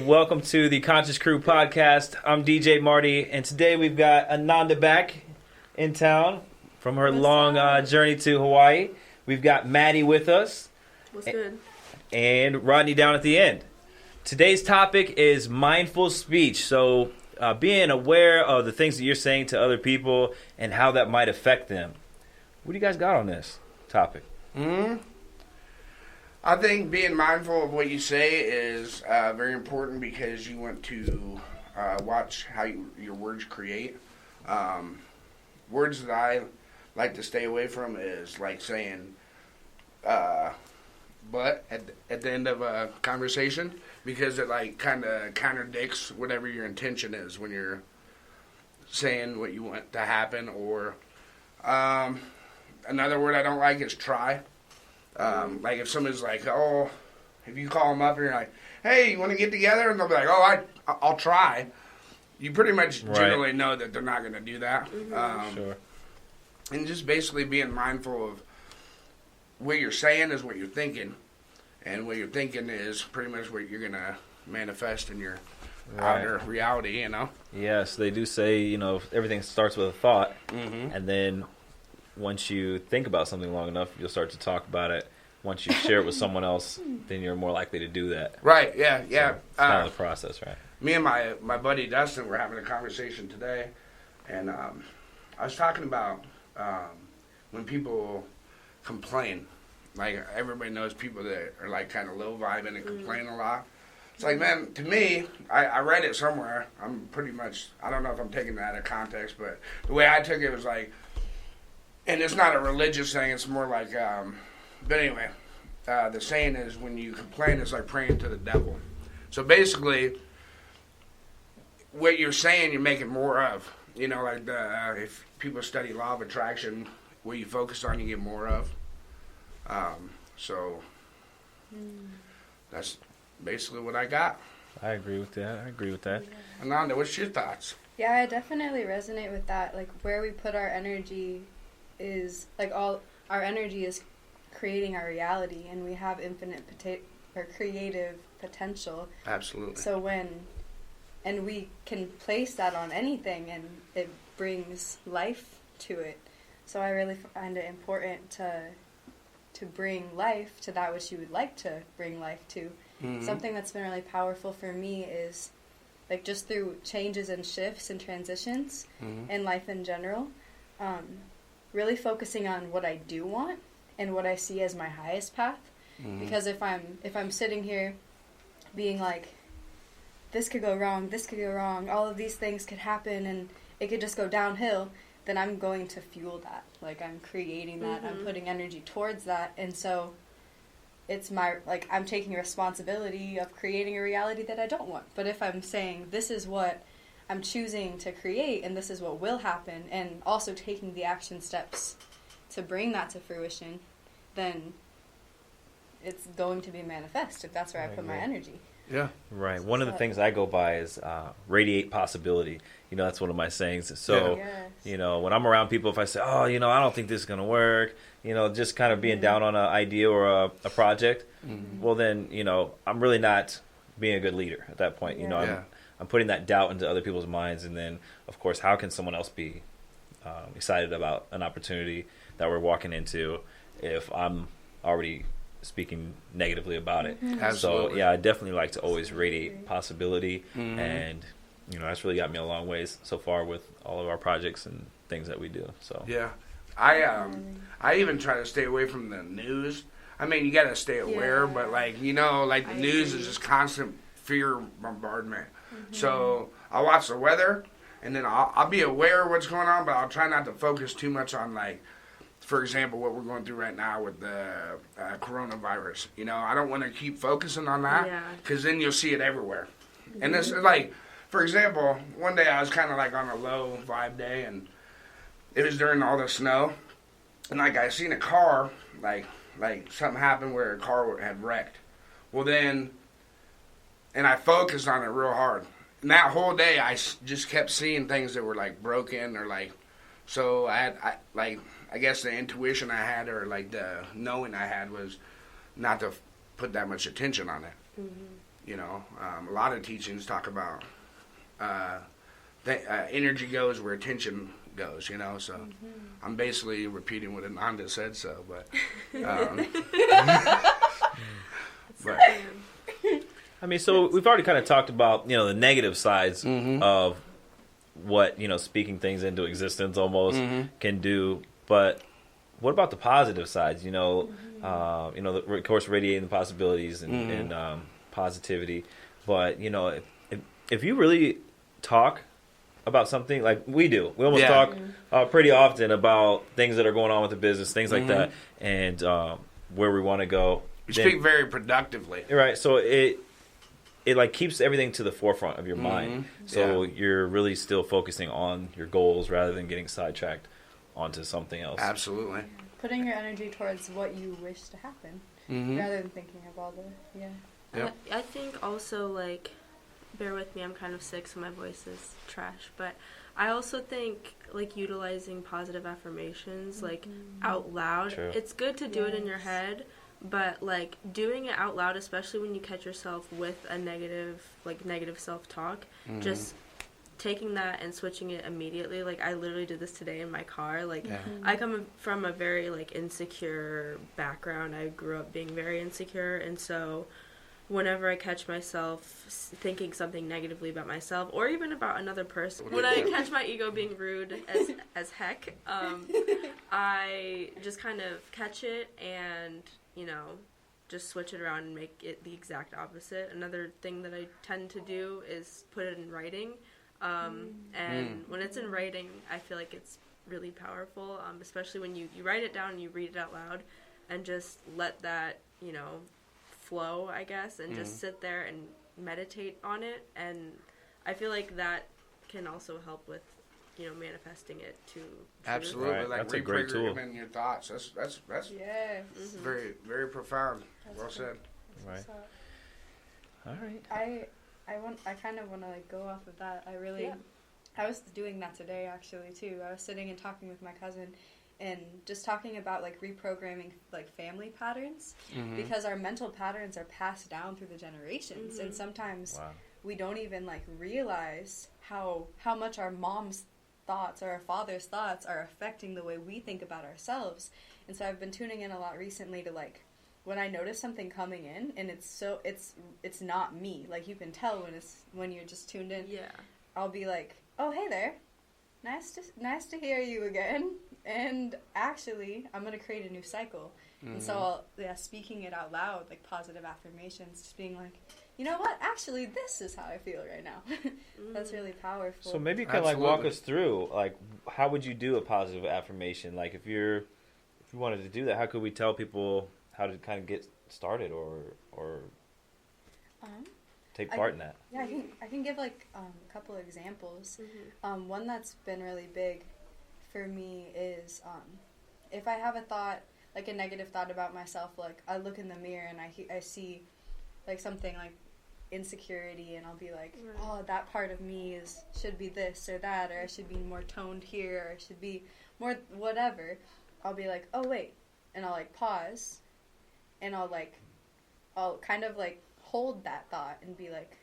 Welcome to the Conscious Crew podcast. I'm DJ Marty, and today we've got Ananda back in town from her long journey to Hawaii. We've got Maddie with us. What's good? And Rodney down at the end. Today's topic is mindful speech. So being aware of the things that you're saying to other people and how that might affect them. What do you guys got on this topic? I think being mindful of what you say is very important because you want to watch how your words create. Words that I like to stay away from is like saying but at the end of a conversation, because it like kind of contradicts whatever your intention is when you're saying what you want to happen. Or another word I don't like is try. Like if somebody's like, oh, if you call them up and you're like, hey, you want to get together? And they'll be like, oh, I'll try. You pretty much generally know that they're not going to do that. Sure. And just basically being mindful of what you're saying is what you're thinking. And what you're thinking is pretty much what you're going to manifest in your outer reality, you know? Yes, they do say, everything starts with a thought. And then once you think about something long enough, you'll start to talk about it. Once you share it with someone else, then you're more likely to do that. Right, yeah. So it's kind of the process, right? Me and my buddy Dustin were having a conversation today, and I was talking about when people complain. Like, everybody knows people that are, like, kind of low-vibing and complain a lot. It's like, man, to me, I read it somewhere. I'm pretty much, I don't know if I'm taking that out of context, but the way I took it was like, and it's not a religious thing, it's more like, but anyway, the saying is when you complain, it's like praying to the devil. So basically, what you're saying, you're making more of. You know, like if people study law of attraction, what you focus on, you get more of. So that's basically what I got. I agree with that. Yeah. Ananda, what's your thoughts? Yeah, I definitely resonate with that. Like, where we put our energy is, like, all our energy is creating our reality, and we have infinite creative potential. Absolutely. So and we can place that on anything, and it brings life to it. So I really find it important to bring life to that which you would like to bring life to. Something that's been really powerful for me is, like, just through changes and shifts and transitions in life in general, really focusing on what I do want and what I see as my highest path. Because if I'm sitting here being like, this could go wrong, all of these things could happen, and it could just go downhill, then I'm going to fuel that. Like, I'm creating that, I'm putting energy towards that, and so it's I'm taking responsibility of creating a reality that I don't want. But if I'm saying, this is what I'm choosing to create, and this is what will happen, and also taking the action steps to bring that to fruition, then it's going to be manifest if that's where I put my energy. Yeah. Right. One of the things I go by is radiate possibility. That's one of my sayings. So, when I'm around people, if I say, oh, I don't think this is going to work, just kind of being down on an idea or a project, well, then, I'm really not being a good leader at that point. I'm putting that doubt into other people's minds. And then, of course, how can someone else be excited about an opportunity that we're walking into if I'm already speaking negatively about it? So, I definitely like to always radiate possibility. And, that's really got me a long ways so far with all of our projects and things that we do. So yeah, I even try to stay away from the news. I mean, you got to stay aware, but the news is just constant fear bombardment. So I'll watch the weather, and then I'll be aware of what's going on, but I'll try not to focus too much on, like, for example, what we're going through right now with the coronavirus. I don't want to keep focusing on that, because then you'll see it everywhere. And it's like, for example, one day I was kind of like on a low vibe day, and it was during all the snow, and like I seen a car, like something happened where a car had wrecked. Well then, and I focused on it real hard. And that whole day I just kept seeing things that were like broken or like So I guess the intuition I had, or like the knowing I had, was not to put that much attention on it. You know, a lot of teachings talk about energy goes where attention goes. You know, so I'm basically repeating what Ananda said. So, but. But I mean, so we've already kind of talked about, you know, the negative sides of what, you know, speaking things into existence almost can do. But what about the positive sides? You know, of course, radiating the possibilities and positivity. But, you know, if you really talk about something like we do, we almost talk pretty often about things that are going on with the business, things like that, and where we want to go. You speak very productively. Right. So it like keeps everything to the forefront of your mind. So you're really still focusing on your goals rather than getting sidetracked onto something else. Absolutely. Putting your energy towards what you wish to happen rather than thinking of all the, Yep. I think also, like, bear with me, I'm kind of sick, so my voice is trash. But I also think, like, utilizing positive affirmations, like, out loud. True. It's good to do it in your head. But, like, doing it out loud, especially when you catch yourself with a negative self-talk, just taking that and switching it immediately. Like, I literally did this today in my car. Like, I come from a very, like, insecure background. I grew up being very insecure. And so whenever I catch myself thinking something negatively about myself or even about another person, when I catch my ego being rude as heck, I just kind of catch it and, you know, just switch it around and make it the exact opposite. Another thing that I tend to do is put it in writing. And when it's in writing, I feel like it's really powerful, especially when you write it down and you read it out loud and just let that, you know, flow, I guess, and just sit there and meditate on it. And I feel like that can also help with, you know, manifesting it to absolutely Right. like That's a great tool. in your thoughts. That's very, very profound. Well said. Right. So, All right. I kind of want to, like, go off of that. I was doing that today, actually, too. I was sitting and talking with my cousin and just talking about, like, reprogramming, like, family patterns because our mental patterns are passed down through the generations, and sometimes we don't even, like, realize how much our mom's thoughts or our father's thoughts are affecting the way we think about ourselves. And so I've been tuning in a lot recently to, like, when I notice something coming in and it's not me, like, you can tell when you're just tuned in. I'll be like, oh, hey there, nice to hear you again, and actually I'm gonna create a new cycle. And so speaking it out loud, like positive affirmations, just being like, you know what, actually this is how I feel right now. That's really powerful. So maybe you can like walk us through, like, how would you do a positive affirmation? Like, if you wanted to do that, how could we tell people how to kind of get started or take part in that? Yeah, I can give, like, a couple of examples. One that's been really big for me is if I have a thought, like a negative thought about myself, like I look in the mirror and I see, like, something like insecurity, and I'll be like, oh, that part of me should be this or that, or I should be more toned here, or I should be more whatever. I'll be like, oh wait, and I'll, like, pause, and I'll kind of, like, hold that thought and be like,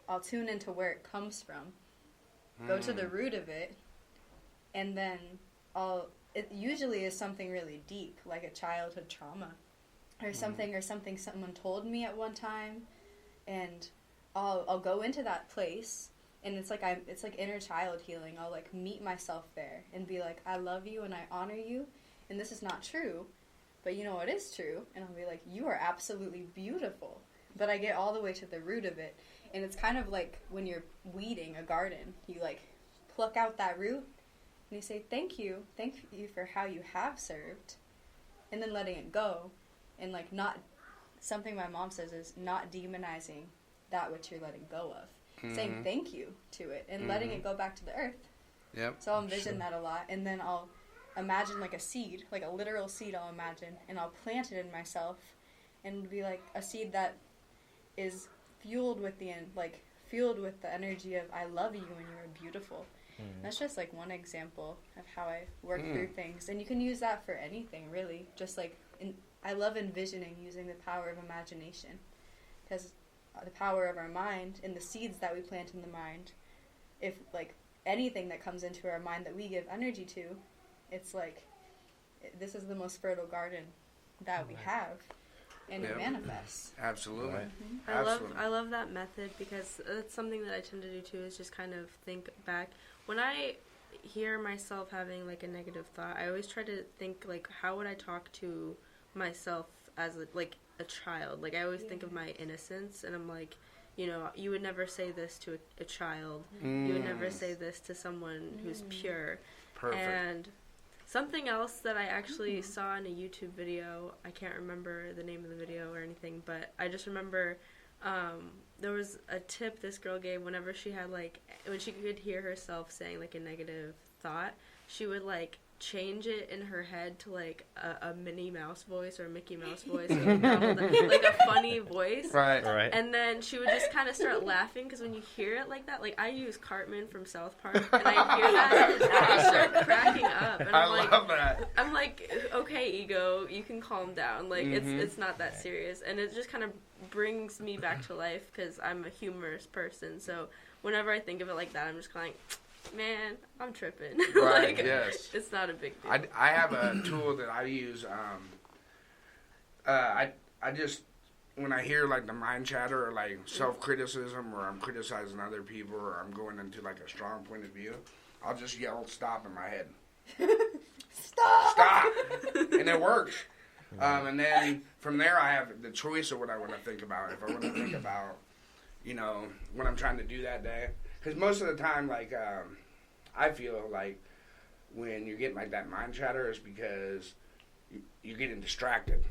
I'll tune into where it comes from, go to the root of it, and then it usually is something really deep, like a childhood trauma or something someone told me at one time, and I'll go into that place, and it's like inner child healing. I'll, like, meet myself there and be like, I love you and I honor you, and this is not true, but you know what is true, and I'll be like, you are absolutely beautiful. But I get all the way to the root of it, and it's kind of like when you're weeding a garden, you, like, pluck out that root and you say, thank you for how you have served, and then letting it go, and, like, not, something my mom says is not demonizing that which you're letting go of, saying thank you to it, and letting it go back to the earth. So I'll envision that a lot, and then I'll imagine, like, a seed, like a literal seed I'll imagine, and I'll plant it in myself, and be like a seed that is fueled with the energy of I love you and you're beautiful. That's just like one example of how I work through things, and you can use that for anything really. Just like I love envisioning, using the power of imagination, because the power of our mind and the seeds that we plant in the mind, if like anything that comes into our mind that we give energy to, it's like this is the most fertile garden that we have, and it manifests. Absolutely. Right. I love that method, because it's something that I tend to do too, is just kind of think back. When I hear myself having like a negative thought, I always try to think like, how would I talk to myself as a child? Like, I always think of my innocence, and I'm like, you know, you would never say this to a child. You would never say this to someone who's pure. Perfect. And something else that I actually saw in a YouTube video, I can't remember the name of the video or anything, but I just remember there was a tip this girl gave whenever she had when she could hear herself saying like a negative thought, she would like change it in her head to like a Minnie Mouse voice or a Mickey Mouse voice, like a funny voice. Right. And then she would just kind of start laughing, because when you hear it like that, like I use Cartman from South Park, and I hear that and I start cracking up. And I love that. I'm like, okay, ego, you can calm down. Like it's not that serious, and it just kind of brings me back to life, because I'm a humorous person. So whenever I think of it like that, I'm just kind of like, man, I'm tripping. Right, like, yes. It's not a big deal. I have a tool that I use. I just, when I hear like the mind chatter or like self-criticism, or I'm criticizing other people, or I'm going into like a strong point of view, I'll just yell stop in my head. Stop! And it works. And then from there I have the choice of what I want to think about. If I want to think about, you know, what I'm trying to do that day. Because most of the time, like, I feel like when you're getting like that mind chatter, is because you're getting distracted.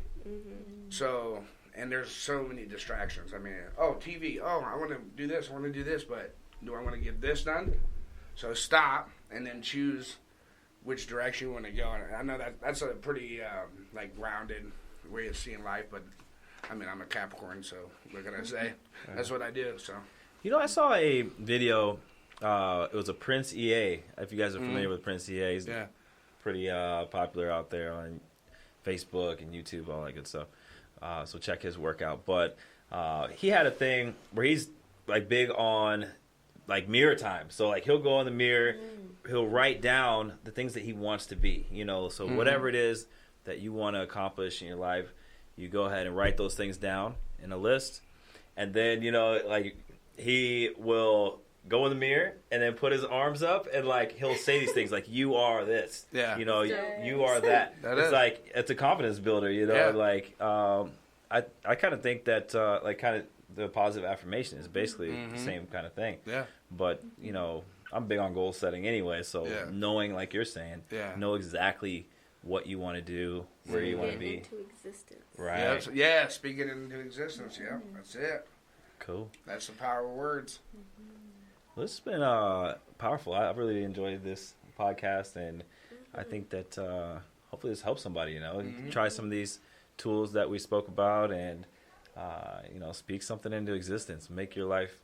So, and there's so many distractions. I mean, TV. I want to do this. I want to do this. But do I want to get this done? So stop and then choose which direction you want to go. And I know that's a pretty like grounded way of seeing life. But I mean, I'm a Capricorn, so what can I say? That's what I do. So. You know, I saw a video. It was a Prince EA. If you guys are familiar with Prince EA, he's pretty popular out there on Facebook and YouTube, all that good stuff. So check his work out. But he had a thing where he's like big on like mirror time. So like he'll go in the mirror, he'll write down the things that he wants to be. You know, so whatever it is that you want to accomplish in your life, you go ahead and write those things down in a list, and then like. He will go in the mirror and then put his arms up, and like he'll say these things like, "You are this." Yeah. You are that. Like it's a confidence builder. Like I kind of think that like kind of the positive affirmation is basically the same kind of thing. Yeah. But I'm big on goal setting anyway. So knowing, like you're saying, know exactly what you want to do, where you want to be. Into existence. Right. Yeah. Speak it into existence. Yeah. That's it. Cool. That's the power of words. Well, this has been powerful. I really enjoyed this podcast, and I think that hopefully this helps somebody. Try some of these tools that we spoke about, and speak something into existence. Make your life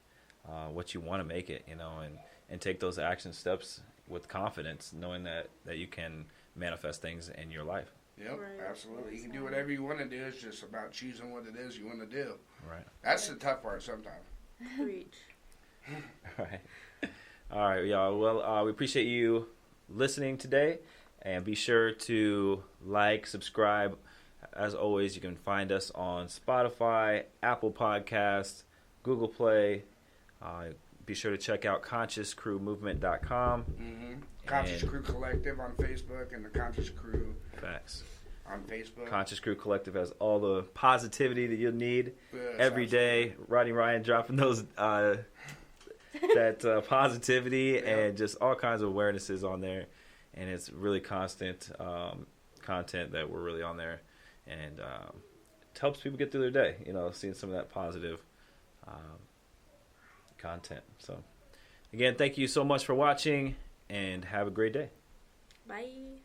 what you want to make it. And take those action steps with confidence, knowing that you can manifest things in your life. Yep, absolutely. You can do whatever you want to do. It's just about choosing what it is you want to do. Right. That's the tough part sometimes. Preach. All right, y'all. Well, we appreciate you listening today, and be sure to like, subscribe. As always, you can find us on Spotify, Apple Podcasts, Google Play. Be sure to check out ConsciousCrewMovement.com. Conscious Crew Collective on Facebook, and the Conscious Crew Facts on Facebook. Conscious Crew Collective has all the positivity that you'll need every day. Rodney Ryan dropping those that positivity and just all kinds of awarenesses on there, and it's really constant content that we're really on there, and it helps people get through their day. Seeing some of that positive content. So, again, thank you so much for watching, and have a great day. Bye.